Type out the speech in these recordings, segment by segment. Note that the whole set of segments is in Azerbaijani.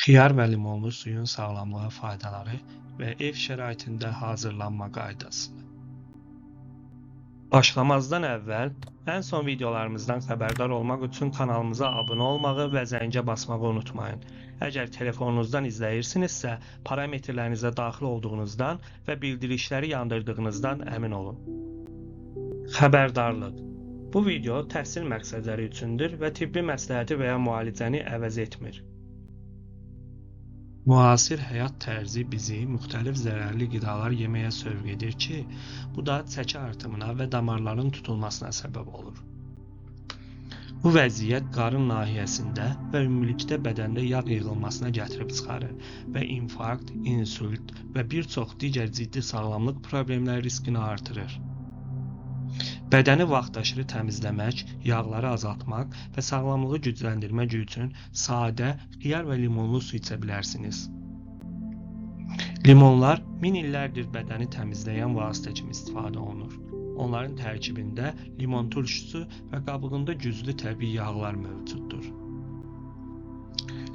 Xiyar və limonlu suyun sağlamlığa faydaları və ev şəraitində hazırlanma qaydası. Başlamazdan əvvəl ən son videolarımızdan xəbərdar olmaq üçün kanalımıza abunə olmağı və zəngə basmağı unutmayın. Əgər telefonunuzdan izləyirsinizsə, parametrlərinizə daxil olduğunuzdan və bildirişləri yandırdığınızdan əmin olun. Xəbərdarlıq. Bu video təhsil məqsədləri üçündür və tibbi məsləhəti və ya müalicəni əvəz etmir. Müasir həyat tərzi bizi müxtəlif zərərli qidalar yeməyə sövq edir ki, bu da çəki artımına və damarların tutulmasına səbəb olur. Bu vəziyyət qarın nahiyəsində və ümumilikdə bədəndə yağ yığılmasına gətirib çıxarır və infarkt, insult və bir çox digər ciddi sağlamlıq problemləri riskini artırır. Bədəni vaxtaşırı təmizləmək, yağları azaltmaq və sağlamlığı gücləndirmək üçün sadə, xiyar və limonlu su içə bilərsiniz. Limonlar min illərdir bədəni təmizləyən vasitə kimi istifadə olunur. Onların tərkibində limon turşusu və qabığında güclü təbii yağlar mövcuddur.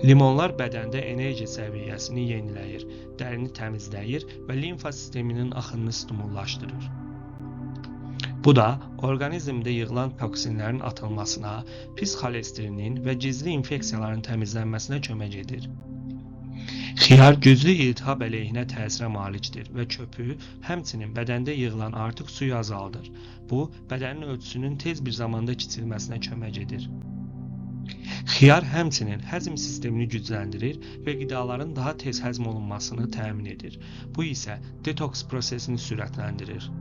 Limonlar bədəndə enerji səviyyəsini yeniləyir, dərini təmizləyir və limfa sisteminin axınını stimullaşdırır. Bu da orqanizmdə yığılan toksinlərin atılmasına, pis xolesterinin və gizli infeksiyaların təmizlənməsinə kömək edir. Xiyar güclü iltihab əleyhinə təsirə malikdir və köpüğü, həmçinin bədəndə yığılan artıq suyu azaldır. Bu, bədənin ölçüsünün tez bir zamanda kiçilməsinə kömək edir. Xiyar həmçinin həzm sistemini gücləndirir və qidaların daha tez həzm olunmasını təmin edir. Bu isə detoks prosesini sürətləndirir.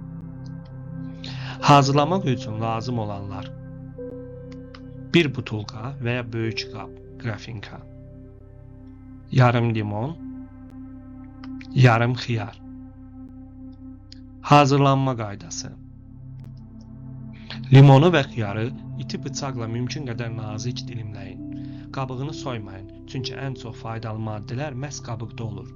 Hazırlamaq üçün lazım olanlar: 1 butulka və ya böyük qab, qrafinka, yarım limon, yarım xiyar. Hazırlanma qaydası. Limonu və xiyarı iti bıçaqla mümkün qədər nazik dilimləyin. Qabığını soymayın, çünki ən çox faydalı maddələr məhz qabıqda olur.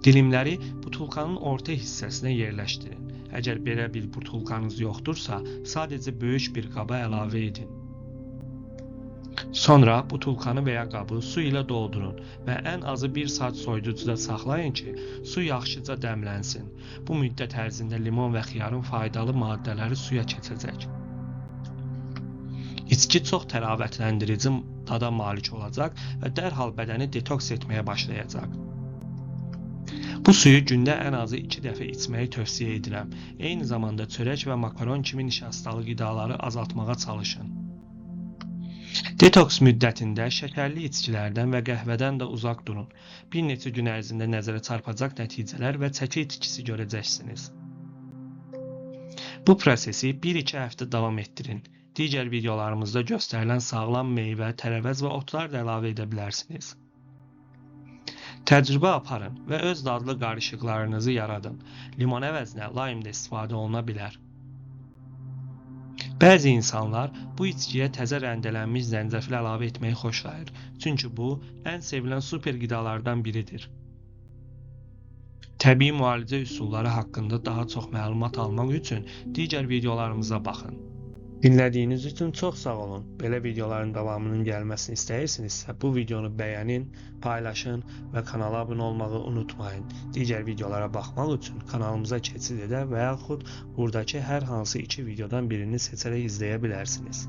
Dilimləri butulkanın orta hissəsinə yerləşdirin. Əgər belə bir butulkanız yoxdursa, sadəcə böyük bir qaba əlavə edin. Sonra butulkanı və ya qabı su ilə doldurun və ən azı 1 saat soyuducuda saxlayın ki, su yaxşıca dəmlənsin. Bu müddət ərzində limon və xiyarın faydalı maddələri suya keçəcək. İçki çox təravətləndirici tada malik olacaq və dərhal bədəni detoks etməyə başlayacaq. Bu suyu gündə ən azı 2 dəfə içməyi tövsiyə edirəm. Eyni zamanda çörək və makaron kimi nişastalı qidaları azaltmağa çalışın. Detoks müddətində şəkərli içkilərdən və qəhvədən də uzaq durun. Bir neçə gün ərzində nəzərə çarpacaq nəticələr və çəki itkisi görəcəksiniz. Bu prosesi 1-2 həftə davam etdirin. Digər videolarımızda göstərilən sağlam meyvə, tərəvəz və otlar da əlavə edə bilərsiniz. Təcrübə aparın və öz dadlı qarışıqlarınızı yaradın. Limon əvəzinə laym da istifadə oluna bilər. Bəzi insanlar bu içkiyə təzə rəndələnmiş zəncəfil əlavə etməyi xoşlayır, çünki bu ən sevilən super qidalardan biridir. Təbii müalicə üsulları haqqında daha çox məlumat almaq üçün digər videolarımıza baxın. Dinlədiyiniz üçün çox sağ olun. Belə videoların davamının gəlməsini istəyirsinizsə, bu videonu bəyənin, paylaşın və kanala abunə olmağı unutmayın. Digər videolara baxmaq üçün kanalımıza keçid edə və yaxud buradakı hər hansı 2 videodan birini seçərək izləyə bilərsiniz.